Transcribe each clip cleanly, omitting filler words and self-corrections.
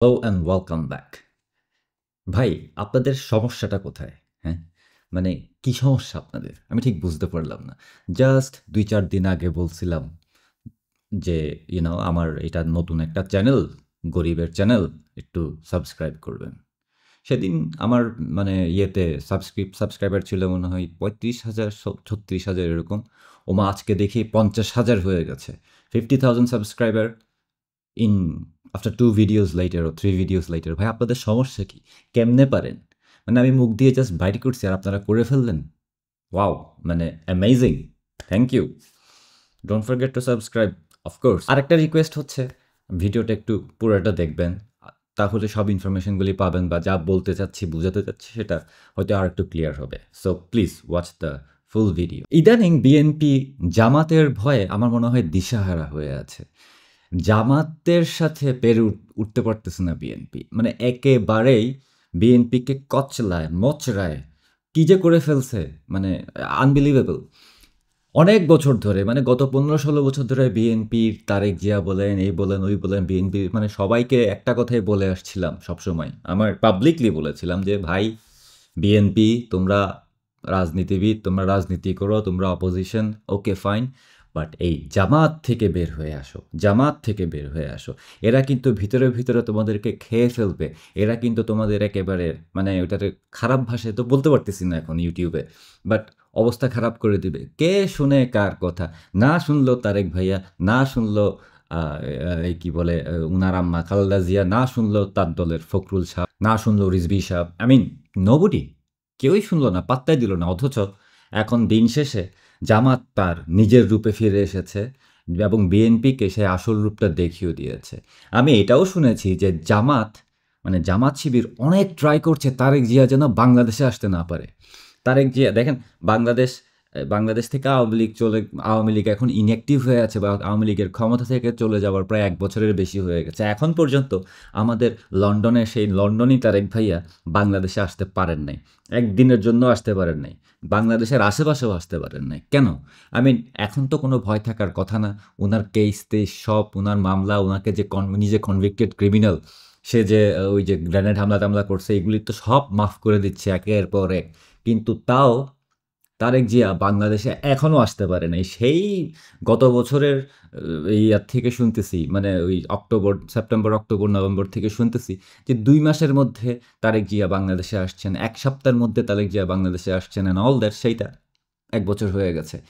Hello and welcome back. ভাই, আপনাদের সমস্যাটা কোথায়? হ্যাঁ? মানে কি সমস্যা আপনাদের? আমি ঠিক বুঝতে পারলাম না। জাস্ট ২-৪ দিন আগে বলছিলাম যে, আমার এটা নতুন একটা চ্যানেল, গরিবের চ্যানেল, একটু সাবস্ক্রাইব করবেন। সেদিন আমার ইয়েতে সাবস্ক্রাইবার ছিল মনে হয় ৩৫,০০০ ৩৬,০০০ এরকম। ওমা আজকে দেখি ৫০,০০০ হয়ে গেছে। 50,000 subscriber in after 2 videos letter or 3 videos letter. ভাই আপনাদের সমস্যা কি? কেমনে পারেন? আমি মুখ দিয়ে জাস্ট বাইট করছি আর আপনারা করে ফেললেন? Wow! Amazing! Thank you. Don't forget to subscribe of course. আরেকটা রিকোয়েস্ট হচ্ছে ভিডিওটা একটু পুরাটা দেখবেন। তাহলে সব ইনফরমেশনগুলি পাবেন বা যা বলতে চাচ্ছি, বুঝাতে চাচ্ছি সেটা হয়তো আরেকটু ক্লিয়ার হবে। So please watch the full video. ইদানিং বিএনপি জামাতের ভয়ে আমার মনে হয় দিশাহারা হয়ে আছে। জামাতের সাথে পেরে উঠতে পারতেছে না বিএনপি। একেবারেই বিএনপিকে কচলায়, মচড়ায় কি যে করে ফেলছে মানে আনবিলিভেবল। অনেক বছর ধরে গত ১৫-১৬ বছর ধরে বিএনপির তারেক জিয়া বলেন, এই বলেন, ওই বলেন, বিএনপির সবাইকে একটা কথাই বলে আসছিলাম সবসময়। আমার পাবলিকলি বলেছিলাম যে, "ভাই, বিএনপি তোমরা রাজনীতিবিদ, তোমরা রাজনীতি করো, তোমরা অপোজিশন, ওকে ফাইন। বাট এই জামাত থেকে বের হয়ে আসো, জামাত থেকে বের হয়ে আসো। এরা কিন্তু ভিতরে, ভিতরে তোমাদেরকে খেয়ে ফেলবে। এরা কিন্তু তোমাদের একেবারে ওটাতে খারাপ ভাষায় তো বলতে পারতেছি না এখন ইউটিউবে। বাট অবস্থা খারাপ করে দিবে।" কে শুনে কার কথা? না শুনলো তারেক ভাইয়া, না শুনলো আ এই কি বলে উনার আম্মা খালেদা জিয়া, না শুনলো তার দলের ফখরুল সাহ, না শুনলো রিজভী সাহ। নোবডি। কেউই শুনল না, পাত্তাই দিল না। অথচ এখন দিন শেষে জামাত তার নিজের রূপে ফিরে এসেছে এবং বিএনপিকে সে আসল রূপটা দেখিয়ে দিয়েছে। আমি এটাও শুনেছি যে জামাত শিবির অনেক ট্রাই করছে তারেক জিয়া যেন বাংলাদেশে আসতে না পারে। তারেক জিয়া দেখেন, বাংলাদেশ থেকে আওয়ামী লীগ এখন ইনঅ্যাক্টিভ হয়ে আছে বা আওয়ামী লীগের ক্ষমতা থেকে চলে যাওয়ার প্রায় ১ বছরের বেশি হয়ে গেছে। এখন পর্যন্ত আমাদের সেই লন্ডনই তারেক ভাইয়া বাংলাদেশে আসতে পারেন নাই। একদিনের জন্য আসতে পারেন নাই। বাংলাদেশের আশেপাশেও আসতে পারেন নাই। কেন? এখন তো কোনো ভয় থাকার কথা না। উনার কেস-টেস সব, উনার মামলা, উনাকে যে নিজে কনভিক্টেড ক্রিমিনাল, সে যে ওই যে গ্রেনেড হামলা-টামলা করছে, এগুলি তো সব মাফ করে দিচ্ছে একের পর এক। কিন্তু তাও তারেক জিয়া বাংলাদেশে এখনো আসতে পারে নাই। সেই গত বছরের ইয়ার থেকে শুনতেছি, ওই সেপ্টেম্বর, অক্টোবর, নভেম্বর থেকে শুনতেছি যে ২ মাসের মধ্যে তারেক জিয়া বাংলাদেশে আসছেন, ১ সপ্তাহের মধ্যে তারেক জিয়া বাংলাদেশে আসছেন অ্যান্ড অল দ্যাট। সেইটা ১ বছর হয়ে গেছে।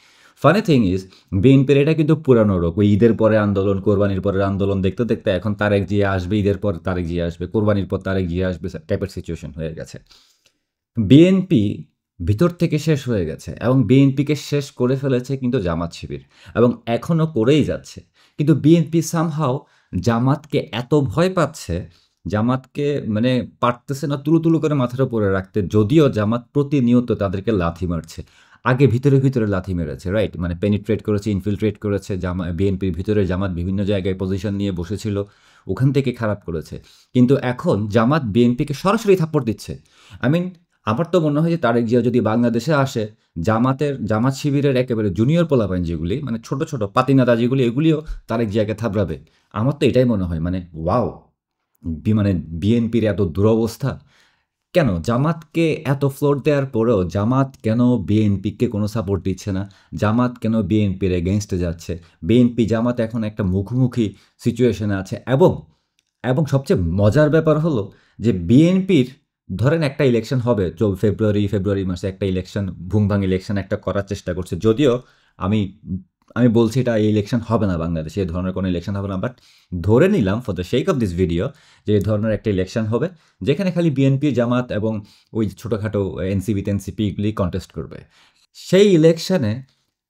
ফানি থিং ইজ, বিএনপির এটা কিন্তু পুরানো রোগ। ওই ঈদের পরে আন্দোলন, কোরবানির পরের আন্দোলন দেখতে, দেখতে এখন তারেক জিয়া আসবে, ঈদের পর তারেক জিয়া আসবে, কোরবানির পর তারেক জিয়া আসবে টাইপের সিচুয়েশন হয়ে গেছে। বিএনপি ভিতর থেকে শেষ হয়ে গেছে এবং বিএনপিকে শেষ করে ফেলেছে কিন্তু জামাত শিবির এবং এখনও করেই যাচ্ছে। কিন্তু বিএনপি সামহাও জামাতকে এত ভয় পাচ্ছে, জামাতকে পারতেছে না তুলু, তুলু করে মাথার উপরে রাখতে। যদিও জামাত প্রতিনিয়ত তাদেরকে লাথি মারছে। আগে ভিতরে, ভিতরে লাথি মেরেছে, রাইট? পেনিট্রেট করেছে, ইনফিলট্রেট করেছে। বিএনপির ভিতরে জামাত বিভিন্ন জায়গায় পজিশন নিয়ে বসেছিল। ওখান থেকে খারাপ করেছে। কিন্তু এখন জামাত বিএনপিকে সরাসরি থাপ্পড় দিচ্ছে। আই মিন আমার তো মনে হয় যে তারেক জিয়া যদি বাংলাদেশে আসে, জামাত শিবিরের একেবারে জুনিয়র পোলাপাইন যেগুলি ছোট, ছোট পাতিনেতা যেগুলি, এগুলিও তারেক জিয়াকে থাবড়াবে। আমার তো এটাই মনে হয়। ওয়াও! বি মানে বিএনপির এত দুরবস্থা। কেন জামাতকে এত ফ্লোর দেওয়ার পরেও জামাত কেন বিএনপিকে কোনো সাপোর্ট দিচ্ছে না? জামাত কেন বিএনপির এগেইনস্টে যাচ্ছে? বিএনপি জামাত এখন একটা মুখোমুখি সিচুয়েশনে আছে এবং সবচেয়ে মজার ব্যাপার হলো যে বিএনপির ধরেন একটা ইলেকশন হবে ফেব্রুয়ারি মাসে একটা ইলেকশন, ভুংভাং ইলেকশন একটা করার চেষ্টা করছে। যদিও আমি আমি বলছি এটা এই ইলেকশন হবে না বাংলাদেশে, এই ধরনের কোনো ইলেকশন হবে না। বাট ধরে নিলাম for the sake of this video যে এই ধরনের একটা ইলেকশন হবে যেখানে খালি বিএনপি, জামাত এবং ওই ছোটোখাটো এনসিপিগুলি কন্টেস্ট করবে। সেই ইলেকশনে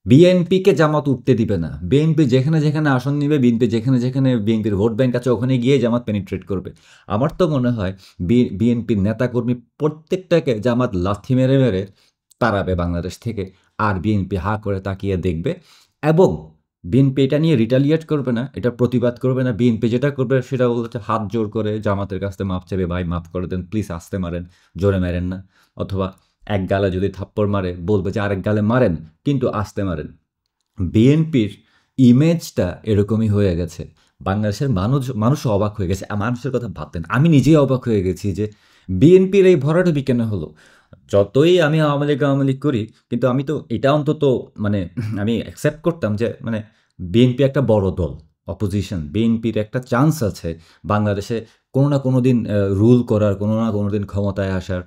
বিএনপিকে জামাত উঠতে দিবে না। বিএনপি যেখানে, যেখানে আসন নিবে, যেখানে, যেখানে বিএনপির ভোট ব্যাংক আছে ওখানে গিয়ে জামাত পেনিট্রেট করবে। আমার তো মনে হয় বিএনপির নেতাকর্মী প্রত্যেকটাকে জামাত লাথি মেরে, মেরে তাড়াবে বাংলাদেশ থেকে। আর বিএনপি হা করে তাকিয়ে দেখবে এবং বিএনপি এটা নিয়ে রিটালিয়েট করবে না, এটার প্রতিবাদ করবে না। বিএনপি যেটা করবে সেটা হচ্ছে হাত জোর করে জামাতের কাছ থেকে মাপ চাইবে, "ভাই মাফ করে দেন, প্লিজ আস্তে মারেন, জোরে মারেন না।" অথবা এক গালে যদি থাপ্পড় মারে বলবে যে, "আরেক গালে মারেন কিন্তু আস্তে মারেন।" বিএনপির ইমেজটা এরকমই হয়ে গেছে। বাংলাদেশের মানুষও অবাক হয়ে গেছে। মানুষের কথা বাদ দেন, আমি নিজেই অবাক হয়ে গেছি যে বিএনপির এই ভরাডুবি কেন হলো? যতই আমি আওয়ামী লীগ করি, কিন্তু আমি তো এটা অন্তত মানে আমি অ্যাকসেপ্ট করতাম যে মানে বিএনপি একটা বড় দল, অপোজিশন। বিএনপির একটা চান্স আছে বাংলাদেশে কোনো না কোনো দিন রুল করার, কোনো না কোনো দিন ক্ষমতায় আসার,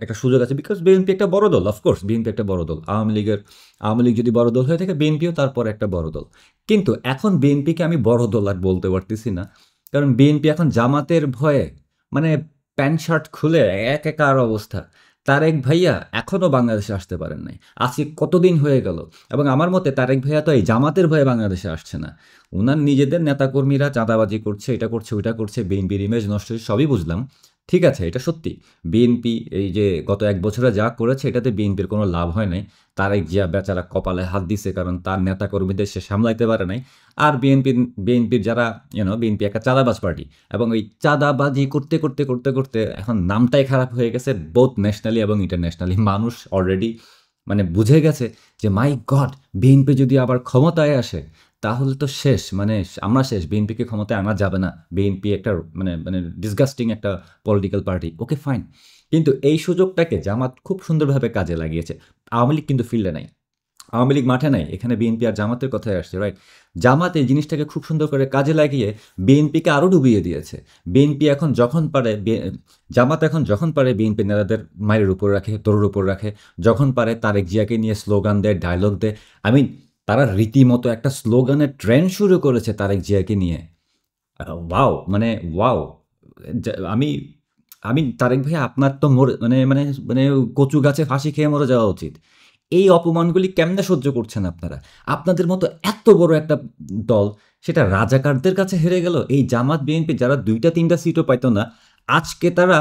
একটা সুযোগ আছে। বিকজ বিএনপি একটা বড় দল, অফকোর্স বিএনপি একটা বড় দল। আওয়ামী লীগ যদি বড় দল হয়ে থাকে, বিএনপিও তারপর একটা বড় দল। কিন্তু এখন বিএনপিকে আমি বড় দল আর বলতে পারতেছি না, কারণ বিএনপি এখন জামাতের ভয়ে মানে প্যান্ট শার্ট খুলে একাকার অবস্থা। তারেক ভাইয়া এখনও বাংলাদেশে আসতে পারেন নাই, আজকে কতদিন হয়ে গেল। এবং আমার মতে তারেক ভাইয়া তো এই জামাতের ভয়ে বাংলাদেশে আসছে না, ওনার নিজেদের নেতাকর্মীরা চাঁদাবাজি করছে, এটা করছে ওইটা করছে, বিএনপির ইমেজ নষ্ট হচ্ছে, সবই বুঝলাম। ঠিক আছে, এটা সত্যি। বিএনপি এই যে গত 1 বছরে যা করেছে, এটাতে বিএনপির কোনো লাভ হয় নাই। তারেক জিয়া বেচারা কপালে হাত দিছে, কারণ তার নেতাকর্মীদের সে সামলাইতে পারে নাই। আর বিএনপির যারা বিএনপি একটা চাঁদাবাজ পার্টি, এবং ওই চাঁদাবাজি করতে করতে করতে করতে এখন নামটাই খারাপ হয়ে গেছে, বোথ ন্যাশনালি এবং ইন্টারন্যাশনালি। মানুষ অলরেডি মানে বুঝে গেছে যে মাই গড, বিএনপি যদি আবার ক্ষমতায় আসে তাহলে তো শেষ, মানে আমরা শেষ, বিএনপিকে ক্ষমতায় আনা যাবে না। বিএনপি একটা মানে মানে ডিসগাস্টিং একটা পলিটিক্যাল পার্টি। ওকে ফাইন, কিন্তু এই সুযোগটাকে জামাত খুব সুন্দরভাবে কাজে লাগিয়েছে। আওয়ামী লীগ কিন্তু ফিল্ডে নাই, আওয়ামী লীগ মাঠে নাই, এখানে বিএনপি আর জামাতের কথায় আসছে, রাইট? জামাত এই জিনিসটাকে খুব সুন্দর করে কাজে লাগিয়ে বিএনপিকে আরও ডুবিয়ে দিয়েছে। বিএনপি এখন যখন পারে জামাত এখন যখন পারে বিএনপি নেতাদের মায়ের উপর রাখে, তোরের উপর রাখে। যখন পারে তারেক জিয়াকে নিয়ে স্লোগান দেয়, ডায়লগ দেয়। আমি তারা রীতিমতো একটা স্লোগানের ট্রেন্ড শুরু করেছে তারেক জিয়াকে নিয়ে। ওয়াও, মানে ওয়াও। আমি আমি তারেক ভাই, আপনার তো মানে মানে মানে কচু গাছে ফাঁসি খেয়ে মরে যাওয়া উচিত। এই অপমানগুলি কেমনে সহ্য করছেন আপনারা? আপনাদের মতো এত বড় একটা দল, সেটা রাজাকারদের কাছে হেরে গেল। এই জামাত বিএনপি যারা 2টা 3টা সিটও পাইতো না, আজকে তারা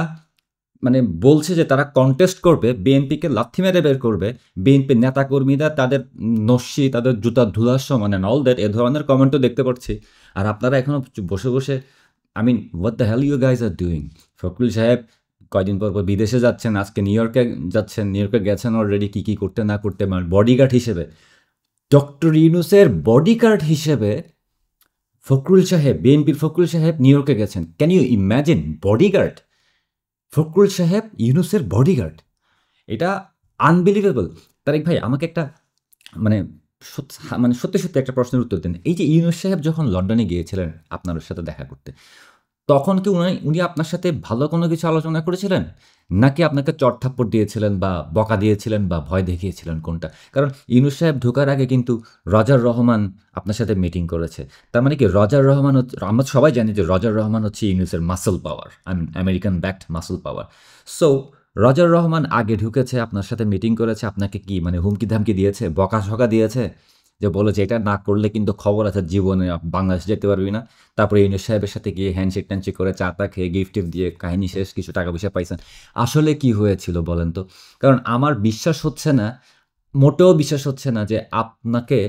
মানে বলছে যে তারা কন্টেস্ট করবে, বিএনপিকে লাথি মেরে বের করবে। বিএনপির নেতাকর্মীরা তাদের নস্যি, তাদের জুতার ধুলার সমান অল দ্যাট, এ ধরনের কমেন্টও দেখতে পাচ্ছি। আর আপনারা এখনও বসে বসে, I mean what the hell you guys are doing? Fakhrul সাহেব কয়দিন পর পর বিদেশে যাচ্ছেন, আজকে নিউ ইয়র্কে যাচ্ছেন, নিউ ইয়র্কে গেছেন অলরেডি, কী কী করতে না করতে, মানে বডিগার্ড হিসেবে, ডক্টর ইউনূসের বডিগার্ড হিসেবে ফখরুল সাহেব, বিএনপির ফখরুল সাহেব নিউ ইয়র্কে গেছেন। Can you imagine? Bodyguard, Fakhrul সাহেব ইউনূসের বডিগার্ড, এটা আনবিলিভেবল। তারেক ভাই, আমাকে একটা মানে মানে সত্যি সত্যি একটা প্রশ্নের উত্তর দিন। এই যে ইউনূস সাহেব যখন লন্ডনে গিয়েছিলেন আপনার সাথে দেখা করতে, তখন কি উনি আপনার সাথে ভালো কোনো কিছু আলোচনা করেছিলেন? নাকি আপনাকে চড়-থাপ্পড় দিয়েছিলেন বা বকা দিয়েছিলেন বা ভয় দেখিয়েছিলেন, কোনটা? কারণ ইউনূস সাহেব ঢোকার আগে কিন্তু রজার রহমান আপনার সাথে মিটিং করেছে। তার মানে কি রজার রহমান আমরা সবাই জানি যে রজার রহমান হচ্ছে ইউনূসের muscle power, American backed muscle power. So Roger Rahman আগে ঢুকেছে, আপনার সাথে মিটিং করেছে, আপনাকে কি মানে হুমকি-ধামকি দিয়েছে, বকা-ঝকা দিয়েছে? যে বলেছে এটা না করলে কিন্তু খবর আছে, জীবনে বাংলাদেশে যেতে পারবি না। তারপরে ইউনূস সাহেবের সাথে গিয়ে হ্যান্ডশেক করে চা-টা খেয়ে গিফট দিয়ে কাহিনী শেষ, কিছু টাকা পয়সা পাইছেন। আসলে কি হয়েছিল বলেন তো? কারণ আমার বিশ্বাস হচ্ছে না, মোটেও বিশ্বাস হচ্ছে না যে আপনাকে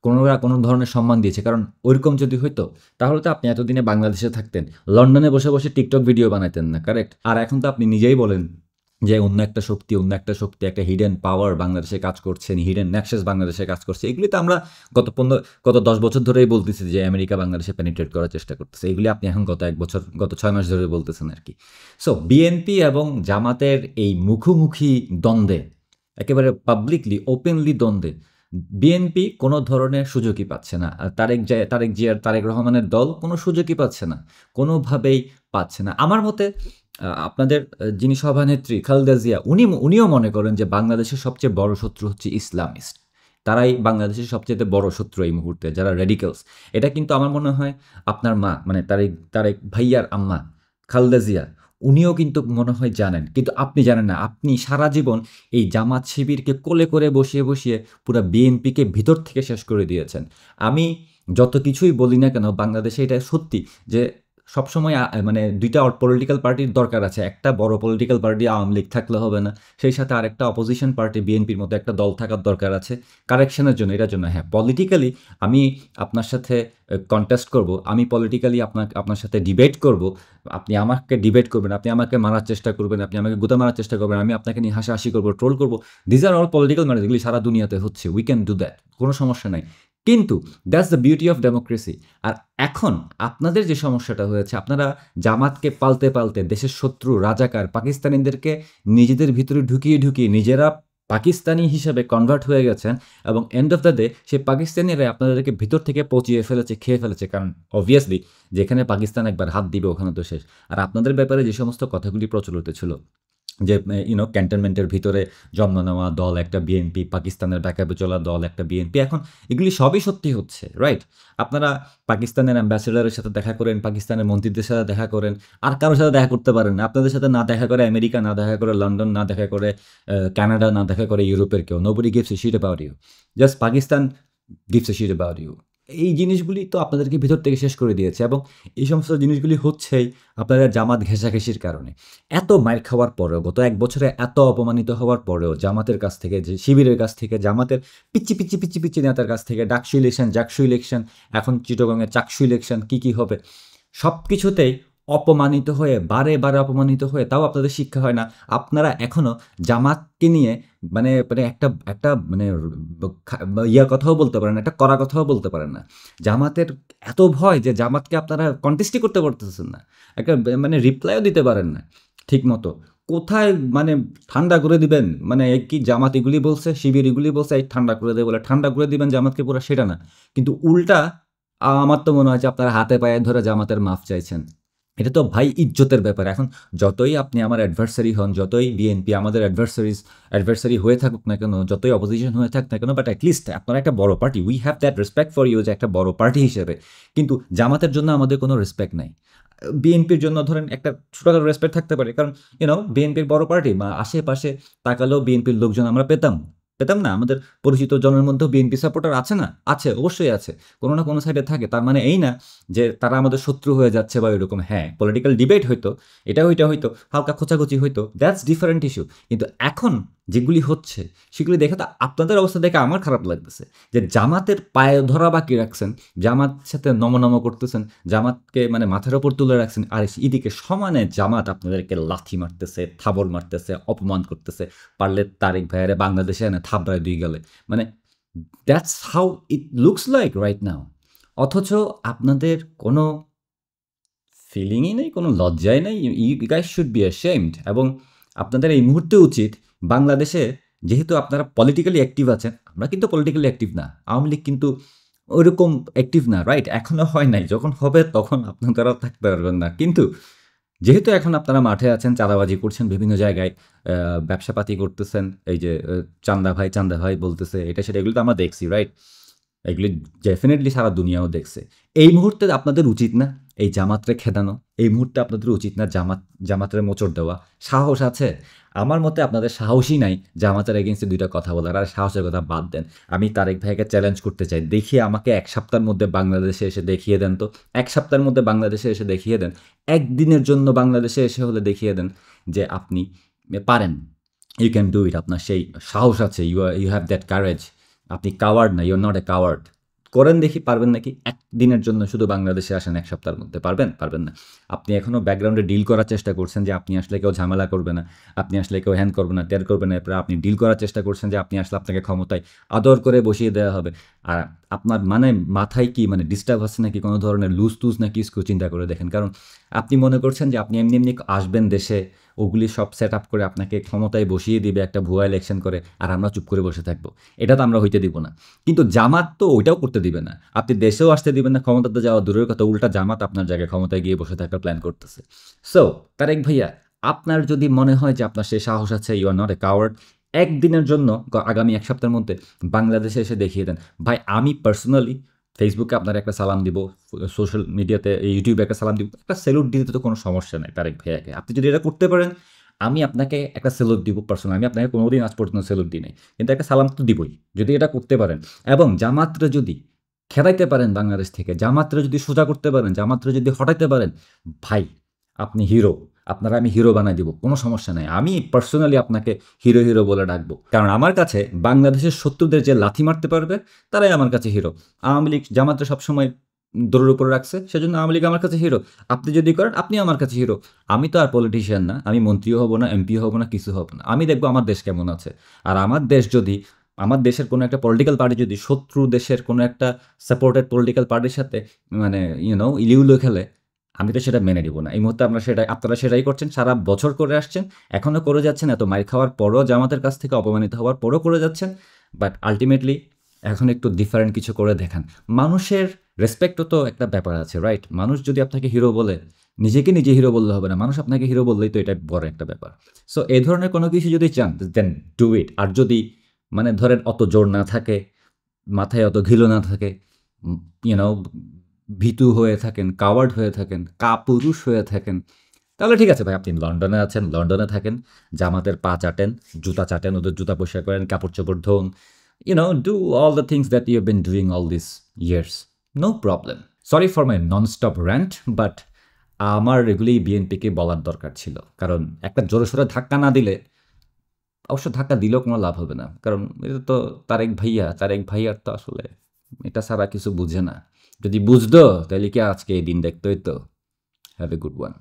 কোনো ধরনের সম্মান দিয়েছে। কারণ ওইরকম যদি হইতো, তাহলে তো আপনি এতদিনে বাংলাদেশে থাকতেন, লন্ডনে বসে বসে টিকটক ভিডিও বানাইতেন না, কারেক্ট? আর এখন তো আপনি নিজেই বলেন যে অন্য একটা শক্তি, একটা হিডেন পাওয়ার বাংলাদেশে কাজ করছে, হিডেন নেক্সাস বাংলাদেশে কাজ করছে। এগুলি তো আমরা গত 10 বছর ধরেই বলতেছি যে আমেরিকা বাংলাদেশে পেনিট্রেট করার চেষ্টা করতেছে। এগুলি আপনি এখন গত 1 বছর, গত 6 মাস ধরে বলতেছেন আরকি। সো বিএনপি এবং জামাতের এই মুখোমুখি দ্বন্দ্বে, একেবারে পাবলিকলি ওপেনলি দ্বন্দ্বে বিএনপি কোনো ধরনের সুযোগই পাচ্ছে না। আর তারেক রহমানের দল কোনো সুযোগই পাচ্ছে না, কোনোভাবেই পাচ্ছে না। আমার মতে আপনাদের যিনি সভানেত্রী খালেদা জিয়া, উনিও মনে করেন যে বাংলাদেশের সবচেয়ে বড় শত্রু হচ্ছে ইসলামিস্ট। তারাই বাংলাদেশের সবচেয়ে বড় শত্রু এই মুহূর্তে, যারা রেডিক্যালস। এটা কিন্তু আমার মনে হয় আপনার মা, মানে তারেক ভাইয়ার আম্মা খালেদা জিয়া, উনিও কিন্তু মনে হয় জানেন, কিন্তু আপনি জানেন না। আপনি সারা জীবন এই জামাত শিবিরকে কোলে করে বসিয়ে বসিয়ে পুরা বিএনপিকে ভিতর থেকে শেষ করে দিয়েছেন। আমি যত কিছুই বলি না কেন, বাংলাদেশে এটা সত্যি যে সবসময় মানে 2টা পলিটিক্যাল পার্টির দরকার আছে। একটা বড় পলিটিক্যাল পার্টি আওয়ামী লীগ থাকলে হবে না, সেই সাথে আরেকটা অপোজিশন পার্টি বিএনপির মতো একটা দল থাকার দরকার আছে কারেকশনের জন্য, এটার জন্য। হ্যাঁ, পলিটিক্যালি আমি আপনার সাথে কন্টেস্ট করব, আমি পলিটিক্যালি আপনার সাথে ডিবেট করব। আপনি আমাকে ডিবেট করবেন, আপনি আমাকে মারার চেষ্টা করবেন, আপনি আমাকে গুতা মারার চেষ্টা করবেন, আমি আপনাকে নিয়ে হাসাহাসি করবো, ট্রোল করবো। This are all political matter, এগুলি সারা দুনিয়াতে হচ্ছে। উই ক্যান ডু দ্যাট, কোনো সমস্যা নাই। কিন্তু that's the beauty of democracy. আর এখন আপনাদের যে সমস্যাটা হয়েছে, আপনারা জামাতকে পালতে পালতে দেশের শত্রু রাজাকার পাকিস্তানিদেরকে নিজেদের ভিতরে ঢুকিয়ে ঢুকিয়ে নিজেরা পাকিস্তানি হিসেবে কনভার্ট হয়ে গেছেন, এবং এন্ড অফ দ্য ডে সেই পাকিস্তানিরা আপনাদেরকে ভিতর থেকে পচিয়ে ফেলেছে, খেয়ে ফেলেছে। কারণ অবভিয়াসলি যেখানে পাকিস্তান একবার হাত দিবে ওখানে তো শেষ। আর আপনাদের ব্যাপারে যে সমস্ত কথাগুলি প্রচলিত ছিল যে ক্যান্টনমেন্টের ভিতরে জন্ম নেওয়া দল একটা বিএনপি, পাকিস্তানের ব্যাকআপে চলা দল একটা বিএনপি, এখন এগুলি সবই সত্যি হচ্ছে, রাইট? আপনারা পাকিস্তানের অ্যাম্বাসেডারের সাথে দেখা করেন, পাকিস্তানের মন্ত্রীদের সাথে দেখা করেন, আর কারোর সাথে দেখা করতে পারেন না। আপনাদের সাথে না দেখা করে আমেরিকা, না দেখা করে লন্ডন, না দেখা করে কানাডা, না দেখা করে ইউরোপের কেউ। Nobody gives a shit about you, just Pakistan gives a shit about you. এই জিনিসগুলি তো আপনাদেরকে ভিতর থেকে শেষ করে দিয়েছে, এবং এই সমস্ত জিনিসগুলি হচ্ছেই আপনাদের জামাত ঘেঁষাঘেঁষির কারণে। এত মাইর খাওয়ার পরেও, গত এক বছরে এত অপমানিত হওয়ার পরেও জামাতের কাছ থেকে, যে শিবিরের কাছ থেকে, জামাতের পিচ্ছি পিচ্ছি পিচ্ছি পিচ্ছি নেতার কাছ থেকে, ডাকসু ইলেকশন, জাকসু ইলেকশন, এখন চিটাগংয়ের চাকসু ইলেকশন, কী হবে, সব কিছুতেই অপমানিত হয়ে, বারে বারে অপমানিত হয়ে, তাও আপনাদের শিক্ষা হয় না। আপনারা এখনও জামাতকে নিয়ে মানে মানে একটা একটা মানে ইয়া কথাও বলতে পারেন না, একটা কড়া কথাও বলতে পারেন না। জামাতের এত ভয় যে জামাতকে আপনারা কন্টেস্টই করতে পারতেছেন না, একটা মানে রিপ্লাইও দিতে পারেন না ঠিক মতো। কোথায় মানে ঠান্ডা করে দিবেন, মানে কি জামাত এগুলি বলছে, শিবির এগুলি বলছে, এই ঠান্ডা করে দেবে বলে ঠান্ডা করে দিবেন জামাতকে পুরো, সেটা না। কিন্তু উল্টা আমার তো মনে হয় যে আপনারা হাতে পায়ে ধরে জামাতের মাফ চাইছেন। এটা তো ভাই ইজ্জতের ব্যাপার। এখন যতই আপনি আমার অ্যাডভার্সারি হন, যতই বিএনপি আমাদের অ্যাডভার্সারি হয়ে থাকুক না কেন, যতই অপোজিশন হয়ে থাক না কেন, বাট অ্যাটলিস্ট আপনারা একটা বড় party, we have that respect for you যে একটা বড় পার্টি হিসেবে। কিন্তু জামাতের জন্য আমাদের কোনো রেসপেক্ট নাই। বিএনপির জন্য ধরেন একটা ছোটখাটো রেসপেক্ট থাকতে পারে, কারণ বিএনপির বড় পার্টি, বা আশেপাশে তাকালেও বিএনপির লোকজন আমরা পেতাম পেতাম না? আমাদের পরিচিত জনের মধ্যেও বিএনপি সাপোর্টার আছে না? আছে, অবশ্যই আছে। কোনো না কোনো সাইডে থাকে। তার মানে এই না যে তারা আমাদের শত্রু হয়ে যাচ্ছে বা এরকম। হ্যাঁ, পলিটিক্যাল ডিবেট হইতো, ওইটা হইতো, হালকা খোঁচাখুচি হইতো, দ্যাটস ডিফারেন্ট ইস্যু। কিন্তু এখন যেগুলি হচ্ছে সেগুলি দেখে তো আপনাদের অবস্থা দেখে আমার খারাপ লাগতেছে, যে জামাতের পায়ে ধরা বাকি রাখছেন, জামাত সাথে নম করতেছেন, জামাতকে মানে মাথার ওপর তুলে রাখছেন, আর এদিকে সমানে জামাত আপনাদেরকে লাথি মারতেছে, থাবল মারতেছে, অপমান করতেছে, পারলে তারেক ভাইয়ারে বাংলাদেশে এনে থাবড়ায় দুই গেলে, মানে that's how it looks like right now. অথচ আপনাদের কোনো ফিলিংই নেই, কোনো লজ্জাই নেই। You guys should be ashamed. এবং আপনাদের এই মুহূর্তে উচিত, বাংলাদেশে যেহেতু আপনারা পলিটিক্যালি অ্যাক্টিভ আছেন, আমরা কিন্তু পলিটিক্যালি অ্যাক্টিভ না, আওয়ামী লীগ কিন্তু ওইরকম অ্যাক্টিভ না, রাইট? এখনও হয় নাই, যখন হবে তখন আপনারাও থাকতে পারবেন না। কিন্তু যেহেতু এখন আপনারা মাঠে আছেন, চাঁদাবাজি করছেন বিভিন্ন জায়গায়, ব্যবসাপাতি করতেছেন, এই যে চান্দা ভাই বলতেছে, এটা সেটা, এগুলো তো আমরা দেখছি, রাইট? এগুলি ডেফিনেটলি সারা দুনিয়াও দেখছে। এই মুহূর্তে আপনাদের উচিত না এই জামাতরে খেদানো? এই মুহূর্তে আপনাদের উচিত না জামাতের মোচড় দেওয়া? সাহস আছে? আমার মতে আপনাদের সাহসই নাই জামাতের এগেইনস্টে দুইটা কথা বলার। আর সাহসের কথা বাদ দেন, আমি তারেক ভাইকে চ্যালেঞ্জ করতে চাই, দেখিয়ে আমাকে 1 সপ্তাহের মধ্যে বাংলাদেশে এসে দেখিয়ে দেন তো। 1 সপ্তাহের মধ্যে বাংলাদেশে এসে দেখিয়ে দেন, একদিনের জন্য বাংলাদেশে এসে হলে দেখিয়ে দেন যে আপনি পারেন। You can do it. আপনার সেই সাহস আছে, ইউ হ্যাভ দ্যাট কারেজ। আপনি কাওয়ার্ড না, you are not a coward. করেন দেখি, পারবেন নাকি? একদিনের জন্য শুধু বাংলাদেশে আসেন 1 সপ্তাহের মধ্যে, পারবেন না। আপনি এখনও ব্যাকগ্রাউন্ডে ডিল করার চেষ্টা করছেন যে আপনি আসলে কেউ ঝামেলা করবে না, আপনি আসলে কেউ হ্যান করবে না, টের করবে না। এরপরে আপনি ডিল করার চেষ্টা করছেন যে আপনি আসলে আপনাকে ক্ষমতায় আদর করে বসিয়ে দেওয়া হবে। আর আপনার মানে মাথায় কি মানে ডিস্টার্ব হচ্ছে নাকি, কোনো ধরনের লুজ টুজ নাকি, চিন্তা করে দেখেন। কারণ আপনি মনে করছেন যে আপনি এমনি এমনি আসবেন দেশে, ওগুলি সব সেট আপ করে আপনাকে ক্ষমতায় বসিয়ে দিবে একটা ভুয়া ইলেকশন করে, আর আমরা চুপ করে বসে থাকবো। এটা তো আমরা হইতে দিব না। কিন্তু জামাত তো ওইটাও করতে দিবে না। আপনি দেশেও আসতে দিবেন না, ক্ষমতাতে যাওয়া দূরের কথা, উল্টা জামাত আপনার জায়গায় ক্ষমতায় গিয়ে বসে থাকার প্ল্যান করতেছে। সো তারেক ভাইয়া, আপনার যদি মনে হয় যে আপনার সেই সাহস আছে, you are not a coward, একদিনের জন্য আগামী 1 সপ্তাহের মধ্যে বাংলাদেশে এসে দেখিয়ে দেন। ভাই আমি পার্সোনালি ফেসবুকে আপনার একটা সালাম দিব, সোশ্যাল মিডিয়াতে ইউটিউবে একটা সালাম দিব, একটা স্যালুট দিতে তো কোনো সমস্যা নেই তারেক ভাইয়াকে। আপনি যদি এটা করতে পারেন, আমি আপনাকে একটা স্যালুট দিব পার্সোনালি। আমি আপনাকে কোনোদিন আজ পর্যন্ত স্যালুট দিই নাই, কিন্তু একটা সালাম তো দিবই যদি এটা করতে পারেন। এবং জামাতরে যদি খেদাইতে পারেন বাংলাদেশ থেকে, জামাতরে যদি সোজা করতে পারেন, জামাতরে যদি হটাইতে পারেন, ভাই আপনি হিরো। আপনারা আমি হিরো বানাই দিব, কোনো সমস্যা নাই। আমি পার্সোনালি আপনাকে হিরো বলে ডাকবো, কারণ আমার কাছে বাংলাদেশের শত্রুদের যে লাথি মারতে পারবে তারাই আমার কাছে হিরো। আওয়ামী লীগ জামাতরে সবসময় দৌড়ের উপরে রাখছে, সেজন্য আওয়ামী লীগ আমার কাছে হিরো। আপনি যদি করেন, আপনি আমার কাছে হিরো। আমি তো আর পলিটিশিয়ান না, আমি মন্ত্রীও হব না, এমপিও হব না, কিছু হব না। আমি দেখবো আমার দেশ কেমন আছে। আর আমার দেশ যদি আমার দেশের কোনো একটা পলিটিক্যাল পার্টি যদি শত্রু দেশের কোনো একটা সাপোর্টেড পলিটিক্যাল পার্টির সাথে মানে ইলিউলো খেলে, আমি তো সেটা মেনে নিব না। এই মুহূর্তে আপনারা সেটাই করছেন, সারা বছর করে আসছেন, এখনও করে যাচ্ছেন, এত মাইর খাওয়ার পরও, জামাতের কাছ থেকে অপমানিত হওয়ার পরও করে যাচ্ছেন। বাট আলটিমেটলি এখন একটু ডিফারেন্ট কিছু করে দেখান। মানুষের রেসপেক্টও তো একটা ব্যাপার আছে, রাইট? মানুষ যদি আপনাকে হিরো বলে, নিজেকে নিজে হিরো বললে হবে না, মানুষ আপনাকে হিরো বললেই তো এটা বড় একটা ব্যাপার। সো এই ধরনের কোনো কিছু যদি চান, দেন ডু ইট। আর যদি মানে ধরেন অত জোর না থাকে, মাথায় অত ঘিলো না থাকে, ইউনো ভীতু হয়ে থাকেন, কাওয়ার্ড হয়ে থাকেন, কাপুরুষ হয়ে থাকেন, তাহলে ঠিক আছে ভাই, আপনি লন্ডনে আছেন, লন্ডনে থাকেন, জামাতের পা চাটেন, জুতা চাটেন, ওদের জুতা পরিষ্কার করেন, কাপড় চোপড় ধোন, do all the things that you have been doing all this years, no problem. Sorry for my non stop rant, but আমার এগুলি বিএনপিকে বলার দরকার ছিল। কারণ একটা জোরে সোরে ধাক্কা না দিলে, অবশ্য ধাক্কা দিলেও কোনো লাভ হবে না, কারণ এটা তো তারেক ভাইয়ার তো আসলে এটা ছাড়া কিছু বুঝে না। যদি বুঝতো তাহলে কি আজকে এই দিন দেখতে হইতো। Have a good one.